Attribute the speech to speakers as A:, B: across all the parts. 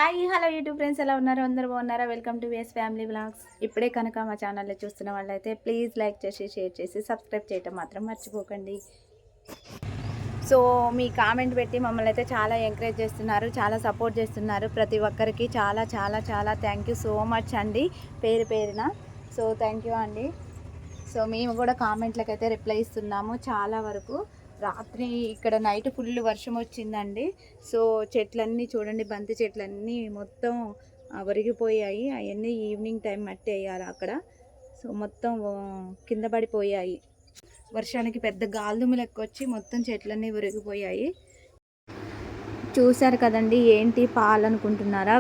A: Hi hello YouTube friends ఎలా ఉన్నారు? అందరూ బాగున్నారా? Welcome to VS family vlogs. ఇప్పుడే కనుక మా ఛానల్లో చూస్తున్న వాళ్ళైతే ప్లీజ్ లైక్ చేసి షేర్ చేసి సబ్స్క్రైబ్ చేయటం మాత్రం మర్చిపోకండి. సో మీ కామెంట్ పెట్టి మమ్మల్ని అయితే చాలా ఎంకరేజ్ చేస్తున్నారు, చాలా సపోర్ట్ చేస్తున్నారు. ప్రతి ఒక్కరికి చాలా చాలా చాలా థ్యాంక్ యూ సో మచ్ అండి, పేరు పేరున. సో థ్యాంక్ యూ అండి. సో మేము కూడా కామెంట్లకు అయితే రిప్లై ఇస్తున్నాము చాలా వరకు. రాత్రి ఇక్కడ నైట్ ఫుల్ వర్షం వచ్చిందండి. సో చెట్లన్నీ చూడండి, బంతి చెట్లన్నీ మొత్తం ఒరిగిపోయాయి. అవన్నీ ఈవినింగ్ టైం మట్టి వేయాలి అక్కడ. సో మొత్తం కింద పడిపోయాయి. వర్షానికి పెద్ద గాలిదుమ్ము లెక్క వచ్చి మొత్తం చెట్లన్నీ ఒరిగిపోయాయి. చూశారు కదండి, ఏంటి పాలు అనుకుంటున్నారా?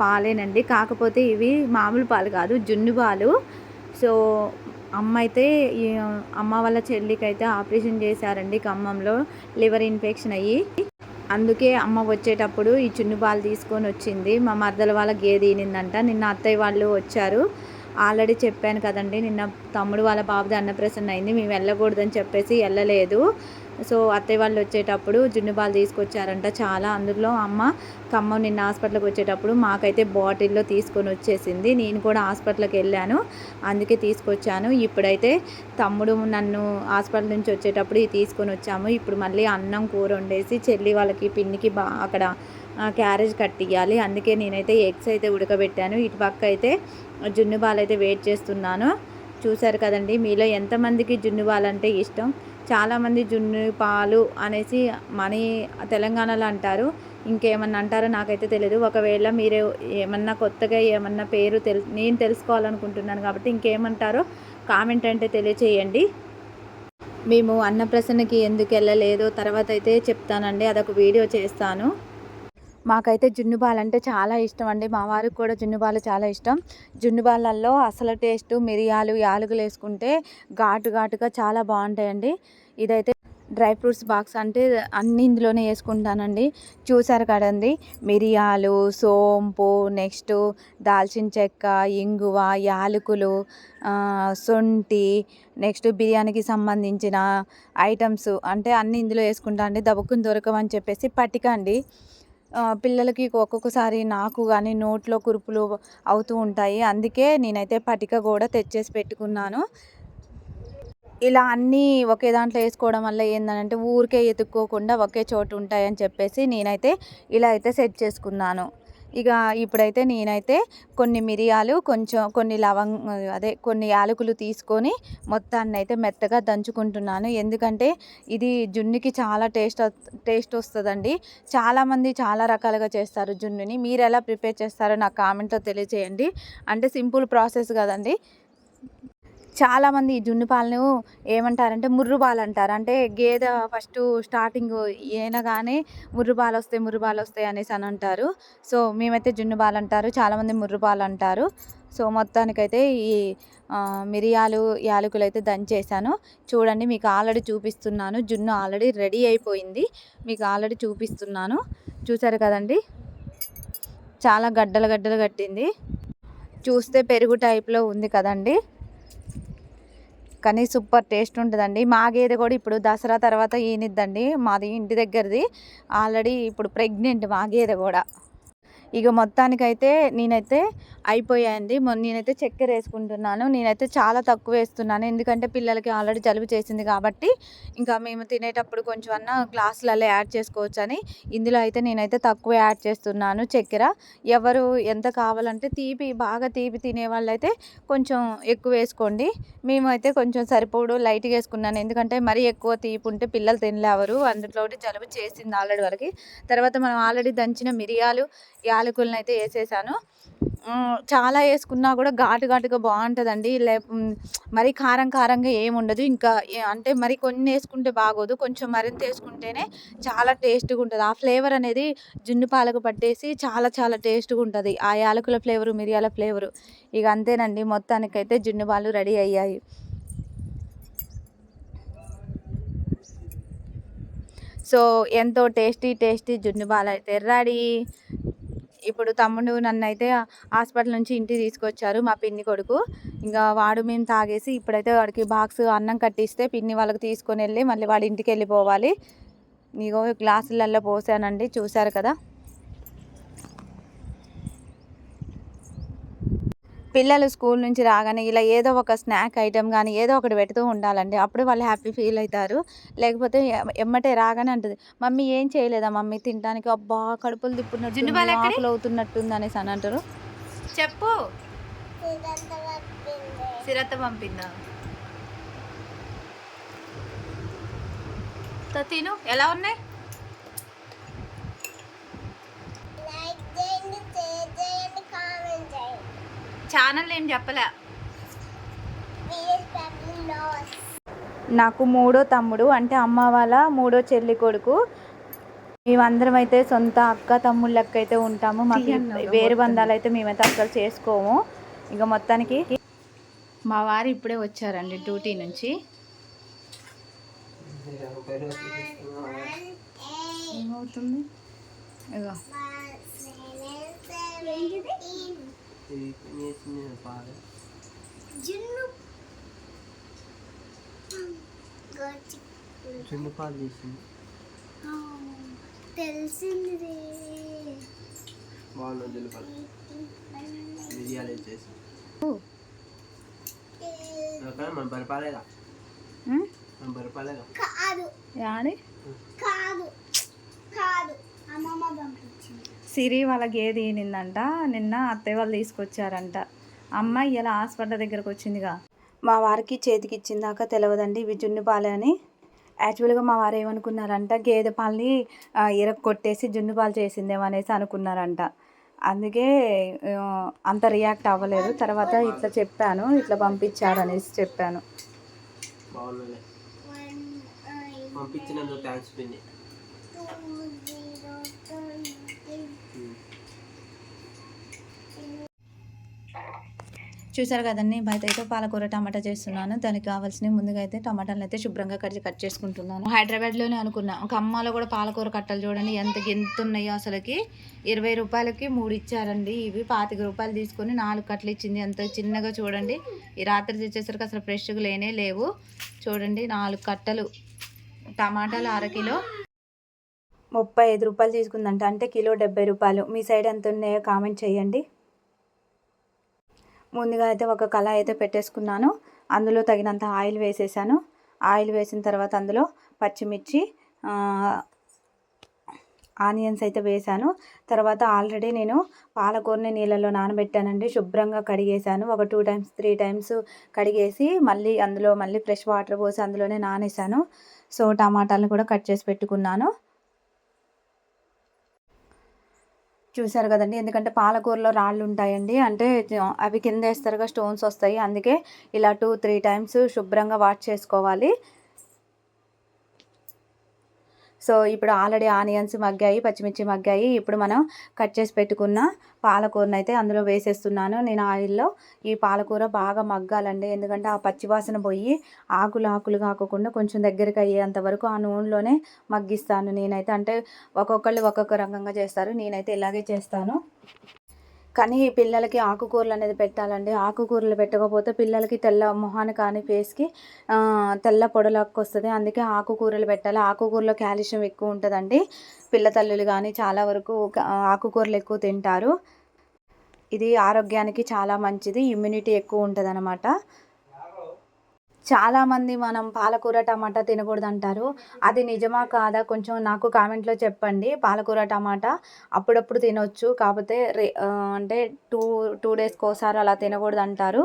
A: పాలేనండి, కాకపోతే ఇవి మామూలు పాలు కాదు, జున్ను పాలు. సో అమ్మ అయితే అమ్మ వాళ్ళ చెల్లికి అయితే ఆపరేషన్ చేశారండి ఖమ్మంలో, లివర్ ఇన్ఫెక్షన్ అయ్యి. అందుకే అమ్మ వచ్చేటప్పుడు ఈ చున్ను పాలు తీసుకొని వచ్చింది. మా మరదల వాళ్ళ గేదె ఈనిందంట. నిన్న అత్తయ్య వాళ్ళు వచ్చారు. ఆల్రెడీ చెప్పాను కదండి, నిన్న తమ్ముడు వాళ్ళ బాబుది అన్నప్రాసన అయింది. మేము వెళ్ళకూడదని చెప్పేసి వెళ్ళలేదు. సో అత్తయ్య వాళ్ళు వచ్చేటప్పుడు జున్ను పాలు తీసుకొచ్చారంట చాలా. అందులో అమ్మ ఖమ్మం నిన్న హాస్పిటల్కి వచ్చేటప్పుడు మాకైతే బాటిల్లో తీసుకొని వచ్చేసింది. నేను కూడా హాస్పిటల్కి వెళ్ళాను, అందుకే తీసుకొచ్చాను. ఇప్పుడైతే తమ్ముడు నన్ను హాస్పిటల్ నుంచి వచ్చేటప్పుడు ఇది తీసుకొని వచ్చాము. ఇప్పుడు మళ్ళీ అన్నం కూర వండేసి చెల్లి వాళ్ళకి పిన్నికి అక్కడ క్యారేజ్ కట్టియాలి. అందుకే నేనైతే ఎగ్స్ అయితే ఉడకబెట్టాను. ఇటు పక్క అయితే జున్ను పాలు అయితే వెయిట్ చేస్తున్నాను. చూశారు కదండి, మీలో ఎంతమందికి జున్ను పాలు అంటే ఇష్టం? చాలామంది జున్ను పాలు అనేసి మన తెలంగాణలో అంటారు, ఇంకేమన్నా అంటారో నాకైతే తెలియదు. ఒకవేళ మీరు ఏమన్నా కొత్తగా ఏమన్నా పేరు నేను తెలుసుకోవాలనుకుంటున్నాను కాబట్టి ఇంకేమంటారో కామెంట్ అంటే తెలియచేయండి. మేము అన్నప్రాసనకి ఎందుకు వెళ్ళలేదో తర్వాత అయితే చెప్తానండి, అదొక వీడియో చేస్తాను. మాకైతే జున్ను పాలు అంటే చాలా ఇష్టం అండి. మా వారికి కూడా జున్ను పాలు చాలా ఇష్టం. జున్ను పాలల్లో అసలు టేస్ట్ మిరియాలు యాలకులు వేసుకుంటే ఘాటు ఘాటుగా చాలా బాగుంటాయండి. ఇదైతే డ్రై ఫ్రూట్స్ బాక్స్ అంటే అన్ని ఇందులోనే వేసుకుంటానండి. చూసారు కదండి, మిరియాలు, సోంపు, నెక్స్ట్ దాల్చిన చెక్క, ఇంగువ, యాలకులు, శొంఠి, నెక్స్ట్ బిర్యానీకి సంబంధించిన ఐటమ్స్ అంటే అన్నీ ఇందులో వేసుకుంటా అండి. దబుక్కుని దొరకవని చెప్పేసి పట్టిక అండి. పిల్లలకి ఒక్కొక్కసారి నాకు కానీ నోట్లో కురుపులు అవుతూ ఉంటాయి. అందుకే నేనైతే పటిక కూడా తెచ్చేసి పెట్టుకున్నాను. ఇలా అన్నీ ఒకే దాంట్లో వేసుకోవడం వల్ల ఏంటంటే ఊరికే ఎత్తుక్కోకుండా ఒకే చోటు ఉంటాయని చెప్పేసి నేనైతే ఇలా అయితే సెట్ చేసుకున్నాను. ఇక ఇప్పుడైతే నేనైతే కొన్ని మిరియాలు, కొన్ని కొన్ని యాలకులు తీసుకొని మొత్తాన్ని అయితే మెత్తగా దంచుకుంటున్నాను. ఎందుకంటే ఇది జున్నుకి చాలా టేస్ట్ వస్తుందండి. చాలామంది చాలా రకాలుగా చేస్తారు జున్నుని. మీరు ఎలా ప్రిపేర్ చేస్తారో నాకు కామెంట్లో తెలియజేయండి. అంటే సింపుల్ ప్రాసెస్ కదండి. చాలామంది ఈ జున్ను పాలను ఏమంటారంటే ముర్రు పాలు అంటారు. అంటే గేదె ఫస్ట్ స్టార్టింగ్ ఈనగానే ముర్రు పాలు వస్తాయి అనేసి అని అంటారు. సో మేమైతే జున్ను పాలు అంటారు, చాలామంది ముర్రు పాలు అంటారు. సో మొత్తానికైతే ఈ మిరియాలు యాలకులు అయితే దంచేసాను. చూడండి, మీకు ఆల్రెడీ చూపిస్తున్నాను. జున్ను ఆల్రెడీ రెడీ అయిపోయింది, మీకు ఆల్రెడీ చూపిస్తున్నాను. చూసారు కదండి, చాలా గడ్డలు గడ్డలు కట్టింది. చూస్తే పెరుగు టైప్లో ఉంది కదండి, కానీ సూపర్ టేస్ట్ ఉంటుందండి. మా గేదె కూడా ఇప్పుడు దసరా తర్వాత ఈనిద్దండి. మాది ఇంటి దగ్గరది, ఆల్రెడీ ఇప్పుడు ప్రెగ్నెంట్ మా గేదె కూడా. ఇక మొత్తానికైతే నేనైతే అయిపోయాయండి. నేనైతే చక్కెర వేసుకుంటున్నాను. నేనైతే చాలా తక్కువ వేస్తున్నాను, ఎందుకంటే పిల్లలకి ఆల్రెడీ జలుబు చేసింది కాబట్టి ఇంకా మేము తినేటప్పుడు కొంచెం అన్న గ్లాసులలో యాడ్ చేసుకోవచ్చు అని ఇందులో అయితే నేనైతే తక్కువ యాడ్ చేస్తున్నాను చక్కెర. ఎవరు ఎంత కావాలంటే బాగా తీపి తినే వాళ్ళైతే కొంచెం ఎక్కువ వేసుకోండి. మేమైతే కొంచెం సరిపోడు లైట్గా వేసుకున్నాను, ఎందుకంటే మరీ ఎక్కువ తీపి ఉంటే పిల్లలు తినలేవరు. అందులో జలుబు చేసింది ఆల్రెడీ వాళ్ళకి. తర్వాత మనం ఆల్రెడీ దంచిన మిరియాలు యాలకులను అయితే వేసేసాను. చాలా వేసుకున్నా కూడా ఘాటుగా బాగుంటుందండి. మరీ కారంగా ఏముండదు. ఇంకా అంటే మరి కొన్ని వేసుకుంటే బాగోదు, కొంచెం మరింత వేసుకుంటేనే చాలా టేస్ట్గా ఉంటుంది. ఆ ఫ్లేవర్ అనేది జున్ను పాలకు పట్టేసి చాలా చాలా టేస్ట్గా ఉంటుంది, ఆ యాలకుల ఫ్లేవరు, మిరియాల ఫ్లేవరు. ఇక అంతేనండి, మొత్తానికైతే జున్ను పాలు రెడీ అయ్యాయి. సో ఎంతో టేస్టీ జున్ను పాలు అయితే రెడీ. ఇప్పుడు తమ్ముడు నన్ను అయితే హాస్పిటల్ నుంచి ఇంటికి తీసుకొచ్చారు, మా పిన్ని కొడుకు. ఇంకా వాడు మేము తాగేసి ఇప్పుడైతే వాడికి బాక్స్ అన్నం కట్టిస్తే పిన్ని వాళ్ళకి తీసుకొని వెళ్ళి మళ్ళీ వాడి ఇంటికి వెళ్ళిపోవాలి. ఇగో గ్లాసులలో పోసానండి, చూశారు కదా. పిల్లలు స్కూల్ నుంచి రాగానే ఇలా ఏదో ఒక స్నాక్ ఐటెం కానీ ఏదో ఒకటి పెడుతూ ఉండాలండి. అప్పుడు వాళ్ళు హ్యాపీ ఫీల్ అవుతారు. లేకపోతే ఎమ్మటే రాగానే అంటది, మమ్మీ ఏం చేయలేదా మమ్మీ తినడానికి, అబ్బా కడుపులు తిప్పుతున్నట్టుంది, ఆకులు అవుతున్నట్టుంది అనేసి అని అంటారు. చెప్పు. సిరత పంపిందా? తిను. ఎలా ఉన్నాయి? ఛానల్ ఏం చెప్పలే. నాకు మూడో తమ్ముడు, అంటే అమ్మ వాళ్ళ మూడో చెల్లి కొడుకు. మేమందరం అయితే సొంత అక్క తమ్ముళ్ళ లెక్క అయితే ఉంటాము. మాకు వేరు బంధాలు అయితే మేమైతే అసలు చేసుకోము. ఇక మొత్తానికి మా వారు ఇప్పుడే వచ్చారండి డ్యూటీ నుంచి. ఏమవుతుంది ఇగో
B: తెలిసింది మిరియాలు వేసేసి మన బరపాలేదా కాదు కాదు అమ్మమ్మ పంపించింది.
A: సిరి వాళ్ళ గేదె ఈనిందంట. నిన్న అత్తయ్య వాళ్ళు తీసుకొచ్చారంట. అమ్మాయి ఇలా హాస్పిటల్ దగ్గరకు వచ్చిందిగా. మా వారికి చేతికి ఇచ్చిందాకా తెలియదండి ఇవి జున్ను పాలే అని. యాక్చువల్గా మా వారు ఏమనుకున్నారంట, గేదె పాలని కొట్టేసి జున్ను పాలు చేసిందేమో అనేసి అనుకున్నారంట. అందుకే అంత రియాక్ట్ అవ్వలేదు. తర్వాత ఇట్లా చెప్పాను, ఇట్లా పంపించారు అనేసి చెప్పాను. చూసారు కదండి, బయట అయితే పాలకూర టమాటా చేస్తున్నాను. దానికి కావాల్సినవి ముందుగా అయితే టమాటాలను అయితే శుభ్రంగా కట్ చేసుకుంటున్నాను. హైదరాబాద్లోనే అనుకున్నా, ఒక అమ్మలో కూడా పాలకూర కట్టలు చూడండి ఎంత ఉన్నాయో అసలుకి. 20 రూపాయలకి 3 ఇచ్చారండి. ఇవి 25 రూపాయలు తీసుకొని 4 కట్టలు ఇచ్చింది. ఎంత చిన్నగా చూడండి. ఈ రాత్రి తెచ్చేసరికి అసలు ఫ్రెష్గా లేవు. చూడండి 4 కట్టలు. టమాటాలు అరకిలో 35 రూపాయలు తీసుకుందంట, అంటే కిలో 70 రూపాయలు. మీ సైడ్ ఎంత ఉన్నాయో కామెంట్ చేయండి. ముందుగా అయితే ఒక కళాయి అయితే పెట్టేసుకున్నాను. అందులో తగినంత ఆయిల్ వేసేసాను. ఆయిల్ వేసిన తర్వాత అందులో పచ్చిమిర్చి, ఆనియన్స్ అయితే వేసాను. తర్వాత ఆల్రెడీ నేను పాలకూరని నీళ్ళలో నానబెట్టానండి. శుభ్రంగా కడిగేసాను. ఒక 2 టైమ్స్ 3 టైమ్స్ కడిగేసి అందులో ఫ్రెష్ వాటర్ పోసి అందులోనే నానేసాను. సో టమాటాలు కూడా కట్ చేసి పెట్టుకున్నాను. చూసారు కదండి, ఎందుకంటే పాలకూరలో రాళ్ళు ఉంటాయండి, అంటే అవి కింద వేస్తారుగా స్టోన్స్ వస్తాయి. అందుకే ఇలా 2-3 టైమ్స్ శుభ్రంగా వాష్ చేసుకోవాలి. సో ఇప్పుడు ఆల్రెడీ ఆనియన్స్ మగ్గాయి, పచ్చిమిర్చి మగ్గాయి. ఇప్పుడు మనం కట్ చేసి పెట్టుకున్న పాలకూరను అయితే అందులో వేసేస్తున్నాను నేను ఆయిల్లో. ఈ పాలకూర బాగా మగ్గాలండి, ఎందుకంటే ఆ పచ్చివాసన పోయి ఆకులు కాకుండా కొంచెం దగ్గరికి అయ్యేంత వరకు ఆ నూనెలోనే మగ్గిస్తాను నేనైతే. అంటే ఒక్కొక్కళ్ళు ఒక్కొక్క రకంగా చేస్తారు, నేనైతే ఇలాగే చేస్తాను. కానీ పిల్లలకి ఆకుకూరలు అనేది పెట్టాలండి. ఆకుకూరలు పెట్టకపోతే పిల్లలకి తెల్ల మొహాన్ని కానీ ఫేస్కి తెల్ల పొడలక్క వస్తుంది. అందుకే ఆకుకూరలు పెట్టాలి. ఆకుకూరలో కాల్షియం ఎక్కువ ఉంటుందండి. పిల్ల తల్లులు కానీ చాలా వరకు ఆకుకూరలు ఎక్కువ తింటారు. ఇది ఆరోగ్యానికి చాలా మంచిది, ఇమ్యూనిటీ ఎక్కువ ఉంటుంది అన్నమాట. చాలామంది మనం పాలకూర టమాటా తినకూడదు అంటారు. అది నిజమా కాదా కొంచెం నాకు కామెంట్లో చెప్పండి. పాలకూర టమాటా అప్పుడప్పుడు తినొచ్చు, కాకపోతే అంటే టూ డేస్కి ఒకసారి అలా తినకూడదు అంటారు.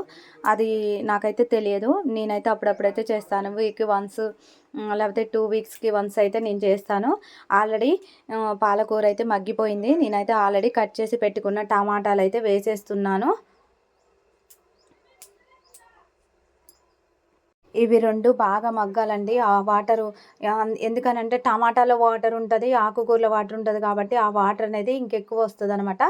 A: అది నాకైతే తెలియదు. నేనైతే అప్పుడప్పుడైతే చేస్తాను. వీక్కి వన్స్ లేకపోతే 2 వీక్స్కి వన్స్ అయితే నేను చేస్తాను. ఆల్రెడీ పాలకూర అయితే మగ్గిపోయింది. నేనైతే ఆల్రెడీ కట్ చేసి పెట్టుకున్న టమాటాలు అయితే వేసేస్తున్నాను. ఇవి 2 బాగా మగ్గాలండి. ఆ వాటరు ఎందుకనంటే టమాటాలో వాటర్ ఉంటుంది, ఆకుకూరలో వాటర్ ఉంటుంది కాబట్టి ఆ వాటర్ అనేది ఇంకెక్కువ వస్తుంది అనమాట.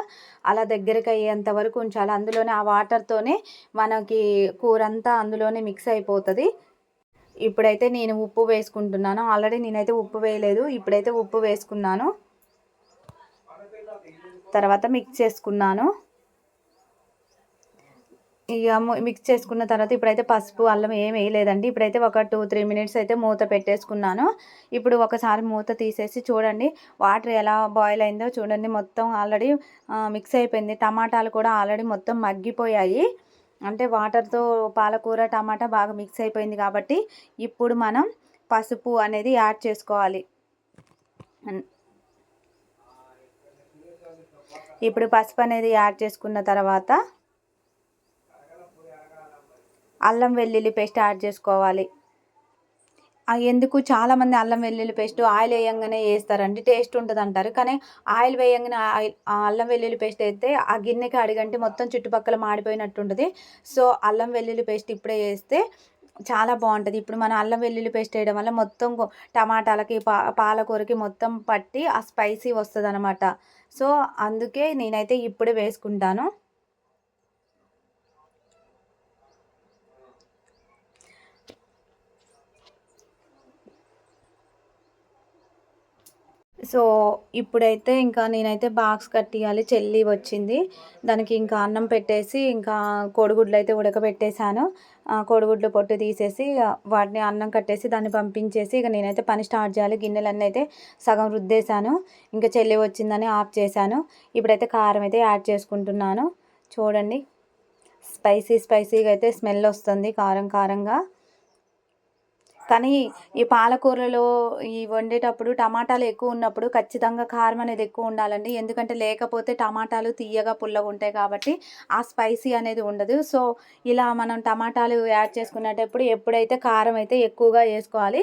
A: అలా దగ్గరికి అయ్యేంత వరకు ఉంచాలి. అందులోనే ఆ వాటర్తోనే మనకి కూర అంతా అందులోనే మిక్స్ అయిపోతుంది. ఇప్పుడైతే నేను ఉప్పు వేసుకుంటున్నాను. ఆల్రెడీ నేనైతే ఉప్పు వేయలేదు, ఇప్పుడైతే ఉప్పు వేసుకున్నాను. తర్వాత మిక్స్ చేసుకున్నాను. ఇక మిక్స్ చేసుకున్న తర్వాత ఇప్పుడైతే పసుపు అల్లం ఏం వేయలేదండి. ఇప్పుడైతే ఒక 2-3 మినిట్స్ అయితే మూత పెట్టేసుకున్నాను. ఇప్పుడు ఒకసారి మూత తీసేసి చూడండి వాటర్ ఎలా బాయిల్ అయిందో చూడండి. మొత్తం ఆల్రెడీ మిక్స్ అయిపోయింది. టమాటాలు కూడా ఆల్రెడీ మొత్తం మగ్గిపోయాయి. అంటే వాటర్తో పాలకూర టమాటా బాగా మిక్స్ అయిపోయింది కాబట్టి ఇప్పుడు మనం పసుపు అనేది యాడ్ చేసుకోవాలి. ఇప్పుడు పసుపు అనేది యాడ్ చేసుకున్న తర్వాత అల్లం వెల్లుల్లి పేస్ట్ యాడ్ చేసుకోవాలి. ఎందుకు చాలామంది అల్లం వెల్లుల్లి పేస్ట్ ఆయిల్ వేయంగానే వేస్తారండి, టేస్ట్ ఉంటుంది అంటారు. కానీ ఆయిల్ వేయంగానే అల్లం వెల్లుల్లి పేస్ట్ అయితే ఆ గిన్నెకి అడిగంటే మొత్తం చుట్టుపక్కల మాడిపోయినట్టు ఉంటుంది. సో అల్లం వెల్లుల్లి పేస్ట్ ఇప్పుడే వేస్తే చాలా బాగుంటుంది. ఇప్పుడు మనం అల్లం వెల్లుల్లి పేస్ట్ వేయడం వల్ల మొత్తం టమాటాలకి పాలకూరకి మొత్తం పట్టి ఆ స్పైసీ వస్తుంది అనమాట. సో అందుకే నేనైతే ఇప్పుడే వేసుకుంటాను. సో ఇప్పుడైతే ఇంకా నేనైతే బాక్స్ కట్టియాలి. చెల్లి వచ్చింది, దానికి ఇంకా అన్నం పెట్టేసి ఇంకా కోడిగుడ్లు అయితే ఉడకబెట్టేశాను. కోడిగుడ్లు పొట్టు తీసేసి వాటిని అన్నం కట్టేసి దాన్ని పంపించేసి ఇక నేనైతే పని స్టార్ట్ చేయాలి. గిన్నెలన్నీ అయితే సగం రుద్దేశాను, ఇంకా చెల్లి వచ్చిందని ఆఫ్ చేశాను. ఇప్పుడైతే కారం అయితే యాడ్ చేసుకుంటున్నాను. చూడండి, స్పైసీగా అయితే స్మెల్ వస్తుంది, కారం కారంగా. కానీ ఈ పాలకూరలో ఈ వండేటప్పుడు టమాటాలు ఎక్కువ ఉన్నప్పుడు ఖచ్చితంగా కారం అనేది ఎక్కువ ఉండాలండి. ఎందుకంటే లేకపోతే టమాటాలు తీయగా పుల్లగా ఉంటాయి కాబట్టి ఆ స్పైసీ అనేది ఉండదు. సో ఇలా మనం టమాటాలు యాడ్ చేసుకునేటప్పుడు ఎప్పుడైతే కారం అయితే ఎక్కువగా వేసుకోవాలి.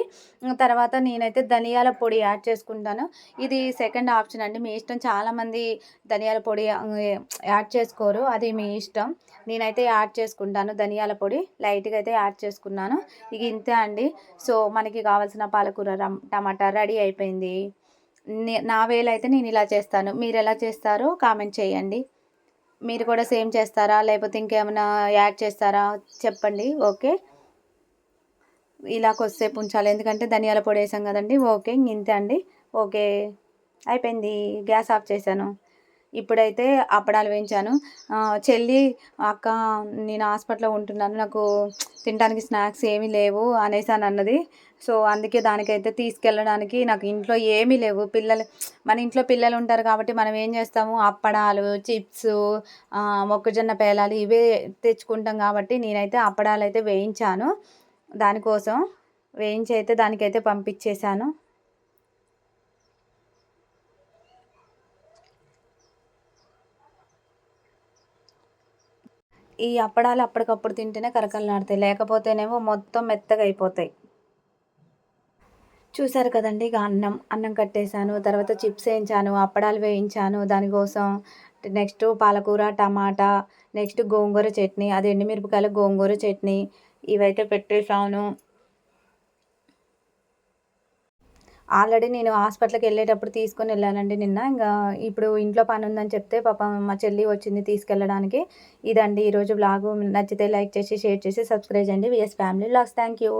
A: తర్వాత నేనైతే ధనియాల పొడి యాడ్ చేసుకుంటాను. ఇది సెకండ్ ఆప్షన్ అండి, మీ ఇష్టం. చాలామంది ధనియాల పొడి యాడ్ చేసుకోరు, అది మీ ఇష్టం. నేనైతే యాడ్ చేసుకుంటాను ధనియాల పొడి, లైట్గా అయితే యాడ్ చేసుకున్నాను. ఇక ఇంతే అండి. సో మనకి కావాల్సిన పాలకూర టమాటా రెడీ అయిపోయింది. నా వేలో అయితే నేను ఇలా చేస్తాను. మీరు ఎలా చేస్తారో కామెంట్ చేయండి. మీరు కూడా సేమ్ చేస్తారా లేకపోతే ఇంకేమైనా యాడ్ చేస్తారా చెప్పండి. ఓకే, ఇలా కొద్దిసేపు ఉంచాలి ఎందుకంటే ధనియాల పొడి వేసాం కదండి. ఓకే, ఇంతే అండి. ఓకే, అయిపోయింది. గ్యాస్ ఆఫ్ చేశాను. ఇప్పుడైతే అప్పడాలు వేయించాను. చెల్లి, అక్క నేను హాస్పిటల్లో ఉంటున్నాను, నాకు తినడానికి స్నాక్స్ ఏమీ లేవు అనేసి అని అన్నది. సో అందుకే దానికైతే తీసుకెళ్ళడానికి నాకు ఇంట్లో ఏమీ లేవు. మన ఇంట్లో పిల్లలు ఉంటారు కాబట్టి మనం ఏం చేస్తాము, అప్పడాలు, చిప్స్, మొక్కజొన్న పేలాలు ఇవే తెచ్చుకుంటాం కాబట్టి నేనైతే అప్పడాలు అయితే వేయించాను. దానికోసం వేయించి అయితే దానికైతే పంపించేశాను. ఈ అప్పడాలు అప్పటికప్పుడు తింటేనే కరకరలాడతాయి, లేకపోతేనేమో మొత్తం మెత్తగా అయిపోతాయి. చూసారు కదండి, ఇక అన్నం కట్టేశాను, తర్వాత చిప్స్ వేయించాను, అప్పడాలు వేయించాను దానికోసం. నెక్స్ట్ పాలకూర టమాటా, నెక్స్ట్ గోంగూర చట్నీ, అది ఎండుమిరపకాయల గోంగూర చట్నీ, ఇవైతే పెట్టేశాను. ఆల్రెడీ నేను హాస్పిటల్కి వెళ్ళేటప్పుడు తీసుకొని వెళ్ళానండి నిన్న. ఇంకా ఇప్పుడు ఇంట్లో పని ఉందని చెప్తే పాపం మా చెల్లి వచ్చింది తీసుకెళ్ళడానికి. ఇదండి ఈరోజు వ్లాగు. నచ్చితే లైక్ చేసి షేర్ చేసి సబ్స్క్రైబ్ చేయండి. VS family vlogs. Thank you.